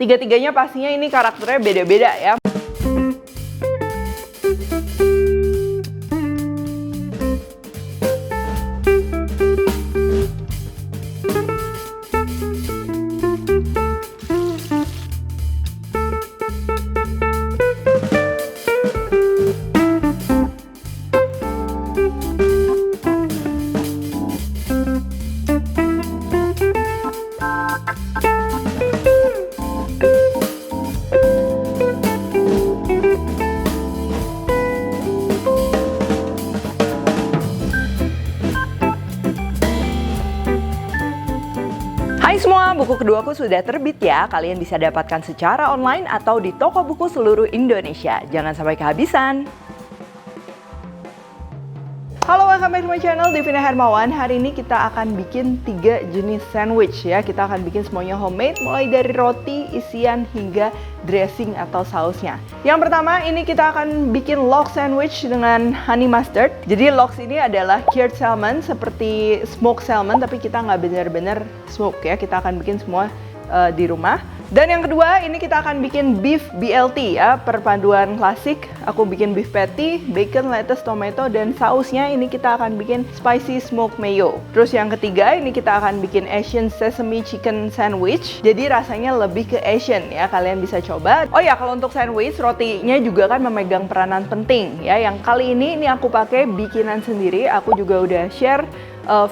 Tiga-tiganya pastinya ini karakternya beda-beda ya. Hai semua, buku keduaku sudah terbit ya. Kalian bisa dapatkan secara online atau di toko buku seluruh Indonesia. Jangan sampai kehabisan. Halo, welcome back to my channel, Devina Hermawan. Hari ini kita akan bikin 3 jenis sandwich ya. Kita akan bikin semuanya homemade, mulai dari roti, isian, hingga dressing atau sausnya. Yang pertama, ini kita akan bikin lox sandwich dengan honey mustard. Jadi lox ini adalah cured salmon, seperti smoked salmon, tapi kita nggak benar-benar smoke ya. Kita akan bikin semua di rumah. Dan yang kedua, ini kita akan bikin beef BLT ya, perpaduan klasik. Aku bikin beef patty, bacon, lettuce, tomato, dan sausnya ini kita akan bikin spicy smoked mayo. Terus yang ketiga, ini kita akan bikin Asian sesame chicken sandwich. Jadi rasanya lebih ke Asian ya, kalian bisa coba. Oh ya, kalau untuk sandwich, rotinya juga kan memegang peranan penting ya. Yang kali ini aku pakai bikinan sendiri, aku juga udah share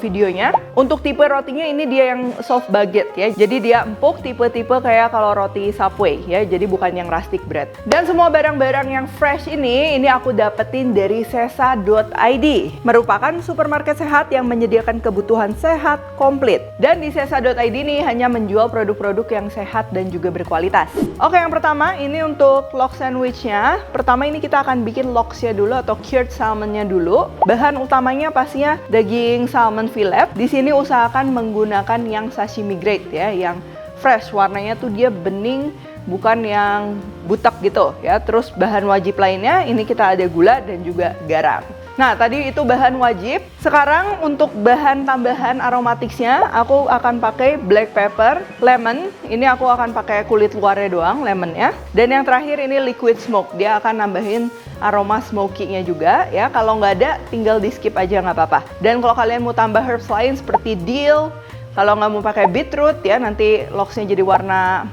videonya. Untuk tipe rotinya ini dia yang soft baguette ya. Jadi dia empuk, tipe-tipe kayak kalau roti Subway ya. Jadi bukan yang rustic bread. Dan semua barang-barang yang fresh ini aku dapetin dari sesa.id. Merupakan supermarket sehat yang menyediakan kebutuhan sehat komplit. Dan di sesa.id ini hanya menjual produk-produk yang sehat dan juga berkualitas. Oke, yang pertama ini untuk lox sandwichnya. Pertama ini kita akan bikin loxnya dulu atau cured salmonnya dulu. Bahan utamanya pastinya daging salmon fillet. Di sini usahakan menggunakan yang sashimi grade ya, yang fresh. Warnanya tuh dia bening, bukan yang butek gitu ya. Terus bahan wajib lainnya ini kita ada gula dan juga garam. Nah, tadi itu bahan wajib. Sekarang untuk bahan tambahan aromatiknya, aku akan pakai black pepper, lemon. Ini aku akan pakai kulit luarnya doang, lemonnya. Dan yang terakhir ini liquid smoke. Dia akan nambahin aroma smoky-nya juga ya. Kalau nggak ada, tinggal di skip aja nggak apa-apa. Dan kalau kalian mau tambah herbs lain seperti dill, kalau nggak mau pakai beetroot ya, nanti loxnya jadi warna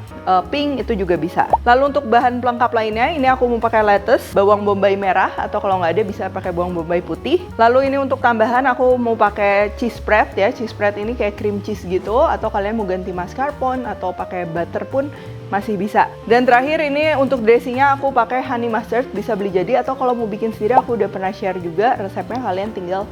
pink, itu juga bisa. Lalu untuk bahan pelengkap lainnya, ini aku mau pakai lettuce, bawang bombay merah, atau kalau nggak ada bisa pakai bawang bombay putih. Lalu ini untuk tambahan aku mau pakai cheese spread ya. Cheese spread ini kayak cream cheese gitu, atau kalian mau ganti mascarpone atau pakai butter pun masih bisa. Dan terakhir ini untuk dressingnya aku pakai honey mustard, bisa beli jadi, atau kalau mau bikin sendiri aku udah pernah share juga resepnya, kalian tinggal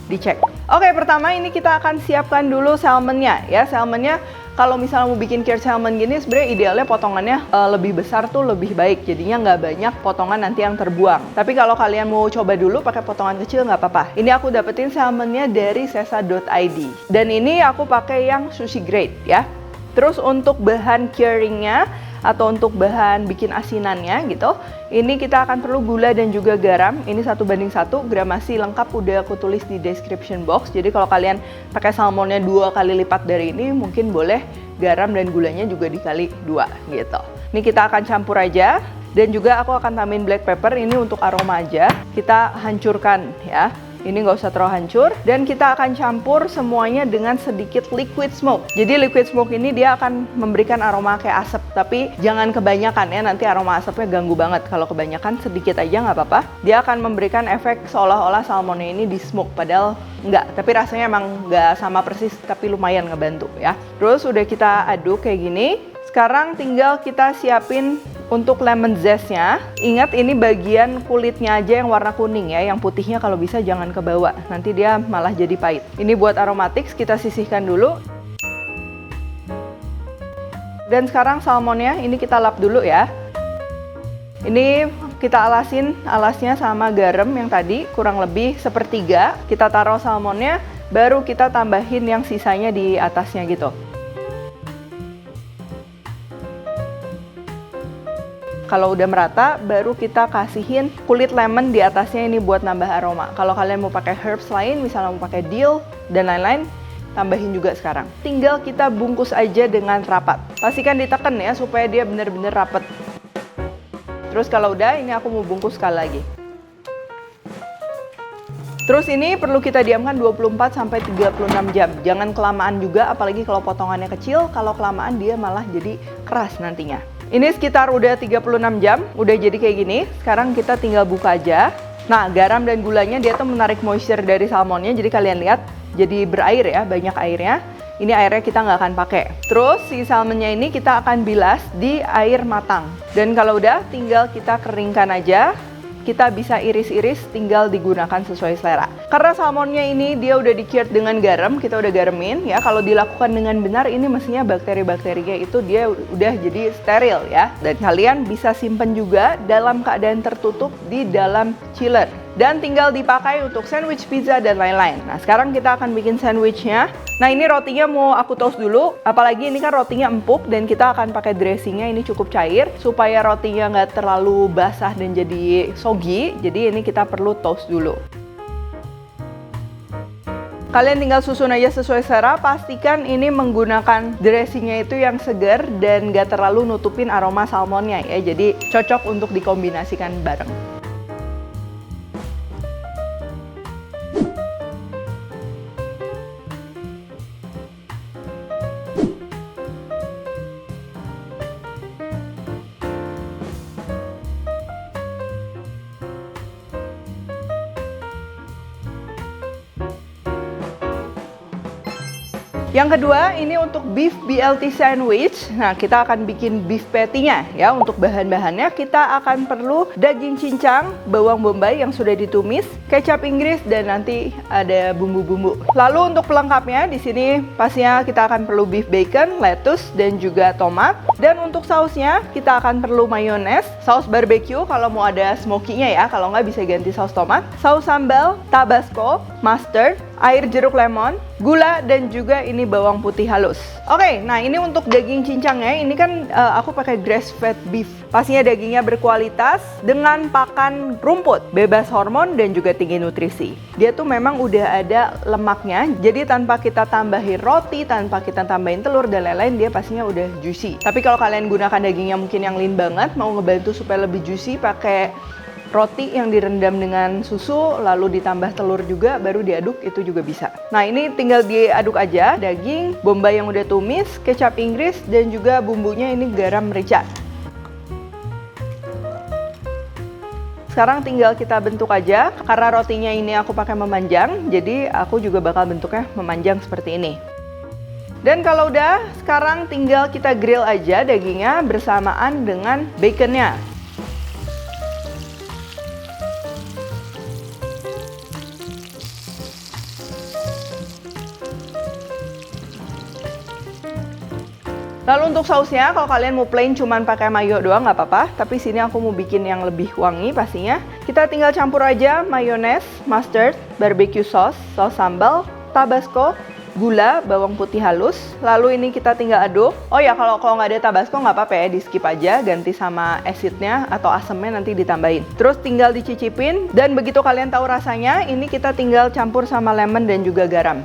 dicek. Oke, pertama ini kita akan siapkan dulu salmonnya ya. Salmonnya kalau misalnya mau bikin cured salmon gini, sebenarnya idealnya potongannya lebih besar tuh lebih baik. Jadinya nggak banyak potongan nanti yang terbuang. Tapi kalau kalian mau coba dulu pakai potongan kecil nggak apa-apa. Ini aku dapetin salmonnya dari sesa.id. Dan ini aku pakai yang sushi grade ya. Terus untuk bahan curingnya atau untuk bahan bikin asinannya gitu, ini kita akan perlu gula dan juga garam. Ini 1:1, gramasi lengkap udah aku tulis di description box. Jadi kalau kalian pakai salmonnya 2 kali lipat dari ini, mungkin boleh garam dan gulanya juga dikali 2 gitu. Ini kita akan campur aja. Dan juga aku akan tambahin black pepper, ini untuk aroma aja. Kita hancurkan ya. Ini nggak usah terlalu hancur. Dan kita akan campur semuanya dengan sedikit liquid smoke. Jadi liquid smoke ini dia akan memberikan aroma kayak asap. Tapi jangan kebanyakan ya, nanti aroma asapnya ganggu banget. Kalau kebanyakan sedikit aja nggak apa-apa. Dia akan memberikan efek seolah-olah salmonnya ini di smoke. Padahal nggak. Tapi rasanya emang nggak sama persis, tapi lumayan ngebantu ya. Terus udah kita aduk kayak gini. Sekarang tinggal kita siapin untuk lemon zestnya. Ingat ini bagian kulitnya aja yang warna kuning ya, yang putihnya kalau bisa jangan ke bawah, nanti dia malah jadi pahit. Ini buat aromatics, kita sisihkan dulu. Dan sekarang salmonnya ini kita lap dulu ya. Ini kita alasin alasnya sama garam yang tadi, kurang lebih 1/3. Kita taruh salmonnya, baru kita tambahin yang sisanya di atasnya gitu. Kalau udah merata, baru kita kasihin kulit lemon di atasnya, ini buat nambah aroma. Kalau kalian mau pakai herbs lain, misalnya mau pakai dill dan lain-lain, tambahin juga sekarang. Tinggal kita bungkus aja dengan rapat. Pastikan ditekan ya supaya dia benar-benar rapat. Terus kalau udah, ini aku mau bungkus sekali lagi. Terus ini perlu kita diamkan 24-36 jam. Jangan kelamaan juga, apalagi kalau potongannya kecil. Kalau kelamaan dia malah jadi keras nantinya. Ini sekitar udah 36 jam, udah jadi kayak gini. Sekarang kita tinggal buka aja. Nah, garam dan gulanya dia tuh menarik moisture dari salmonnya. Jadi kalian lihat, jadi berair ya, banyak airnya. Ini airnya kita nggak akan pakai. Terus si salmonnya ini kita akan bilas di air matang. Dan kalau udah, tinggal kita keringkan aja. Kita bisa iris-iris, tinggal digunakan sesuai selera. Karena salmonnya ini dia udah di-cured dengan garam, kita udah garemin ya. Kalau dilakukan dengan benar, ini mestinya bakteri-bakterinya itu dia udah jadi steril ya. Dan kalian bisa simpen juga dalam keadaan tertutup di dalam chiller. Dan tinggal dipakai untuk sandwich, pizza, dan lain-lain. Nah, sekarang kita akan bikin sandwichnya. Nah, ini rotinya mau aku toast dulu. Apalagi ini kan rotinya empuk dan kita akan pakai dressingnya ini cukup cair. Supaya rotinya nggak terlalu basah dan jadi soggy. Jadi ini kita perlu toast dulu. Kalian tinggal susun aja sesuai selera. Pastikan ini menggunakan dressingnya itu yang segar dan nggak terlalu nutupin aroma salmonnya ya. Jadi cocok untuk dikombinasikan bareng. Yang kedua, ini untuk beef BLT sandwich. Nah, kita akan bikin beef patty-nya ya. Untuk bahan-bahannya kita akan perlu daging cincang, bawang bombay yang sudah ditumis, kecap Inggris, dan nanti ada bumbu-bumbu. Lalu untuk pelengkapnya di sini pastinya kita akan perlu beef bacon, lettuce, dan juga tomat. Dan untuk sausnya kita akan perlu mayones, saus barbecue kalau mau ada smoky-nya ya. Kalau nggak bisa ganti saus tomat, saus sambal, tabasco, mustard, air jeruk lemon, gula, dan juga ini bawang putih halus. Oke, nah ini untuk daging cincangnya, ini kan aku pakai grass fed beef. Pastinya dagingnya berkualitas dengan pakan rumput, bebas hormon dan juga tinggi nutrisi. Dia tuh memang udah ada lemaknya, jadi tanpa kita tambahin roti, tanpa kita tambahin telur dan lain-lain, dia pastinya udah juicy. Tapi kalau kalian gunakan dagingnya mungkin yang lean banget, mau ngebantu supaya lebih juicy, pakai roti yang direndam dengan susu, lalu ditambah telur juga, baru diaduk, itu juga bisa. Nah, ini tinggal diaduk aja, daging, bombay yang udah tumis, kecap Inggris, dan juga bumbunya ini garam merica. Sekarang tinggal kita bentuk aja, karena rotinya ini aku pakai memanjang, jadi aku juga bakal bentuknya memanjang seperti ini. Dan kalau udah, sekarang tinggal kita grill aja dagingnya bersamaan dengan baconnya. Lalu untuk sausnya, kalau kalian mau plain cuman pakai mayo doang nggak apa-apa. Tapi sini aku mau bikin yang lebih wangi pastinya. Kita tinggal campur aja mayones, mustard, barbecue sauce, saus sambal, tabasco, gula, bawang putih halus. Lalu ini kita tinggal aduk. Oh ya, kalau nggak ada tabasco nggak apa-apa ya, di skip aja, ganti sama acidnya atau asemnya nanti ditambahin. Terus tinggal dicicipin dan begitu kalian tahu rasanya, ini kita tinggal campur sama lemon dan juga garam.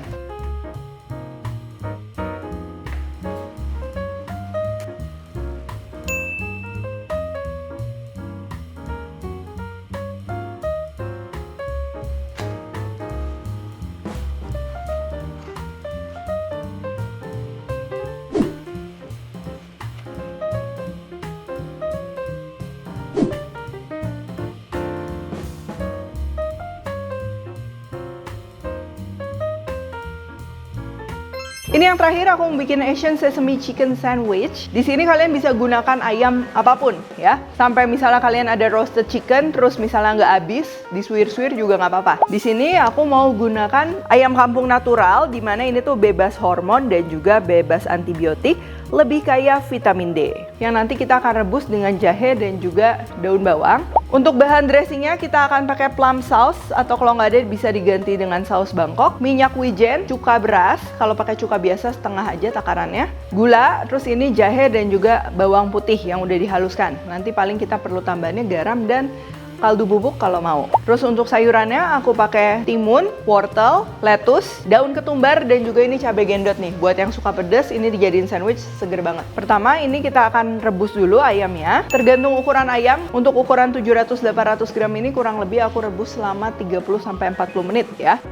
Ini yang terakhir aku mau bikin Asian Sesame Chicken Sandwich. Di sini kalian bisa gunakan ayam apapun ya. Sampai misalnya kalian ada roasted chicken, terus misalnya nggak habis, disuir-suir juga nggak apa-apa. Di sini aku mau gunakan ayam kampung natural, di mana ini tuh bebas hormon dan juga bebas antibiotik, lebih kaya vitamin D. Yang nanti kita akan rebus dengan jahe dan juga daun bawang. Untuk bahan dressingnya kita akan pakai plum sauce, atau kalau nggak ada bisa diganti dengan saus Bangkok, minyak wijen, cuka beras, kalau pakai cuka biasa setengah aja takarannya, gula, terus ini jahe dan juga bawang putih yang udah dihaluskan. Nanti paling kita perlu tambahannya garam dan kaldu bubuk kalau mau. Terus untuk sayurannya aku pakai timun, wortel, lettuce, daun ketumbar, dan juga ini cabai gendot nih. Buat yang suka pedas, ini dijadiin sandwich seger banget. Pertama, ini kita akan rebus dulu ayamnya. Tergantung ukuran ayam, untuk ukuran 700-800 gram ini kurang lebih aku rebus selama 30-40 menit ya.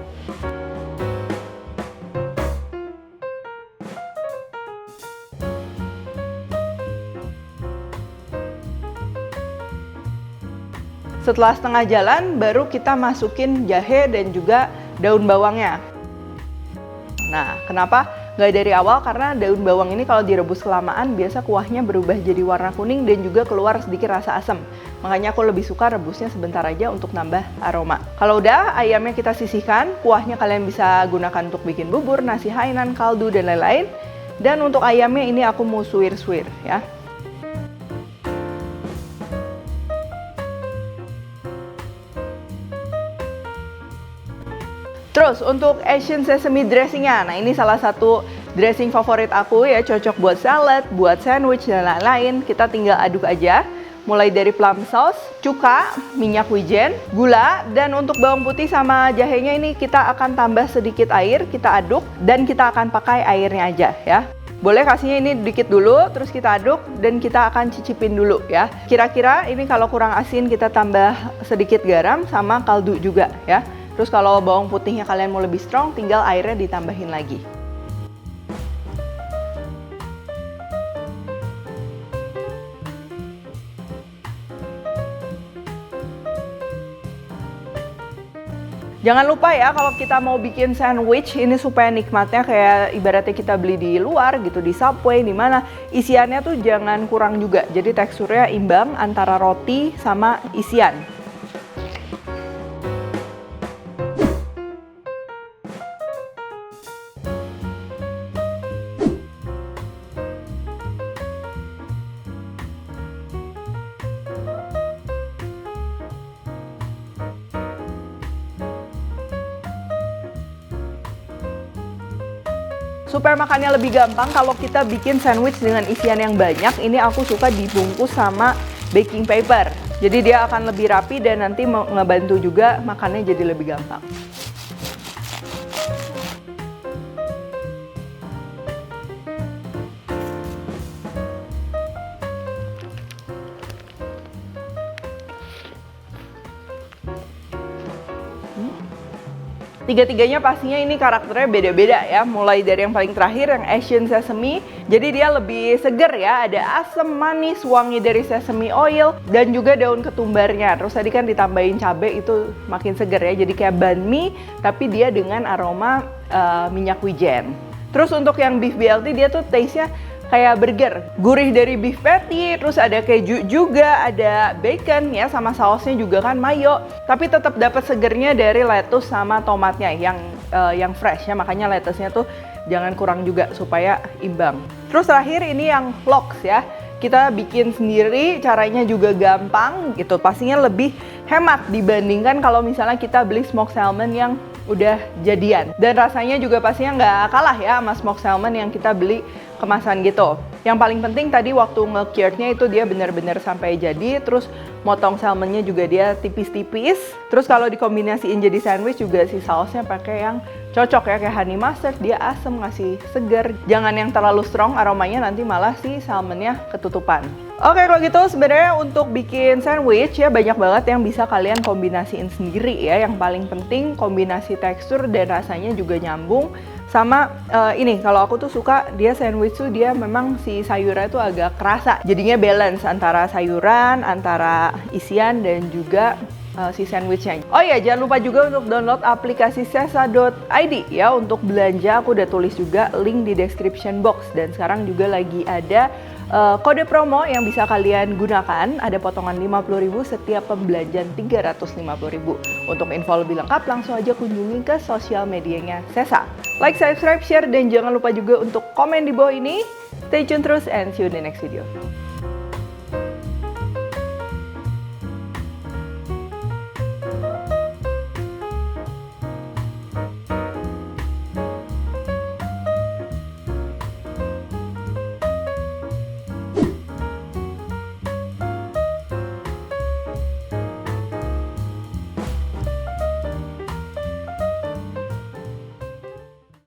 Setelah setengah jalan, baru kita masukin jahe dan juga daun bawangnya. Nah, kenapa nggak dari awal? Karena daun bawang ini kalau direbus kelamaan, biasa kuahnya berubah jadi warna kuning dan juga keluar sedikit rasa asam. Makanya aku lebih suka rebusnya sebentar aja untuk nambah aroma. Kalau udah, ayamnya kita sisihkan, kuahnya kalian bisa gunakan untuk bikin bubur, nasi Hainan, kaldu, dan lain-lain. Dan untuk ayamnya ini aku mau suwir-suwir ya. Terus untuk Asian sesame dressingnya, nah ini salah satu dressing favorit aku ya, cocok buat salad, buat sandwich, dan lain-lain. Kita tinggal aduk aja, mulai dari plum sauce, cuka, minyak wijen, gula, dan untuk bawang putih sama jahenya ini kita akan tambah sedikit air, kita aduk, dan kita akan pakai airnya aja ya. Boleh kasihnya ini dikit dulu, terus kita aduk, dan kita akan cicipin dulu ya. Kira-kira ini kalau kurang asin kita tambah sedikit garam sama kaldu juga ya. Terus kalau bawang putihnya kalian mau lebih strong, tinggal airnya ditambahin lagi. Jangan lupa ya, kalau kita mau bikin sandwich ini supaya nikmatnya kayak ibaratnya kita beli di luar gitu, di Subway, di mana isiannya tuh jangan kurang juga. Jadi teksturnya imbang antara roti sama isian. Supaya makannya lebih gampang, kalau kita bikin sandwich dengan isian yang banyak, ini aku suka dibungkus sama baking paper. Jadi dia akan lebih rapi dan nanti ngebantu juga makannya jadi lebih gampang. Tiga-tiganya pastinya ini karakternya beda-beda ya. Mulai dari yang paling terakhir, yang Asian sesame. Jadi dia lebih seger ya. Ada asam, manis, wangi dari sesame oil, dan juga daun ketumbarnya. Terus tadi kan ditambahin cabai, itu makin seger ya. Jadi kayak banh mi, tapi dia dengan aroma minyak wijen. Terus untuk yang beef BLT, dia tuh taste-nya kayak burger, gurih dari beef patty, terus ada keju juga, ada bacon ya, sama sausnya juga kan mayo, tapi tetap dapat segernya dari lettuce sama tomatnya yang fresh ya, makanya lettuce-nya tuh jangan kurang juga supaya imbang. Terus terakhir ini yang lox ya, kita bikin sendiri, caranya juga gampang gitu, pastinya lebih hemat dibandingkan kalau misalnya kita beli smoked salmon yang udah jadian, dan rasanya juga pastinya nggak kalah ya sama smoked salmon yang kita beli kemasan gitu. Yang paling penting tadi waktu nge-cured-nya itu dia benar-benar sampai jadi, terus motong salmonnya juga dia tipis-tipis. Terus kalau dikombinasiin jadi sandwich juga si sausnya pakai yang cocok ya, kayak honey mustard, dia asem, ngasih seger. Jangan yang terlalu strong aromanya, nanti malah si salmonnya ketutupan. Oke, kalau gitu sebenarnya untuk bikin sandwich ya banyak banget yang bisa kalian kombinasiin sendiri ya. Yang paling penting kombinasi tekstur dan rasanya juga nyambung. Sama ini, kalau aku tuh suka dia sandwich tuh dia memang si sayurnya tuh agak kerasa. Jadinya balance antara sayuran, antara isian, dan juga si sandwichnya. Oh ya, jangan lupa juga untuk download aplikasi sesa.id ya untuk belanja. Aku udah tulis juga link di description box, dan sekarang juga lagi ada kode promo yang bisa kalian gunakan. Ada potongan 50.000 setiap pembelanjaan 350.000. Untuk info lebih lengkap langsung aja kunjungi ke sosial medianya Sesa. Like, subscribe, share, dan jangan lupa juga untuk komen di bawah ini. Stay tune terus and see you in the next video.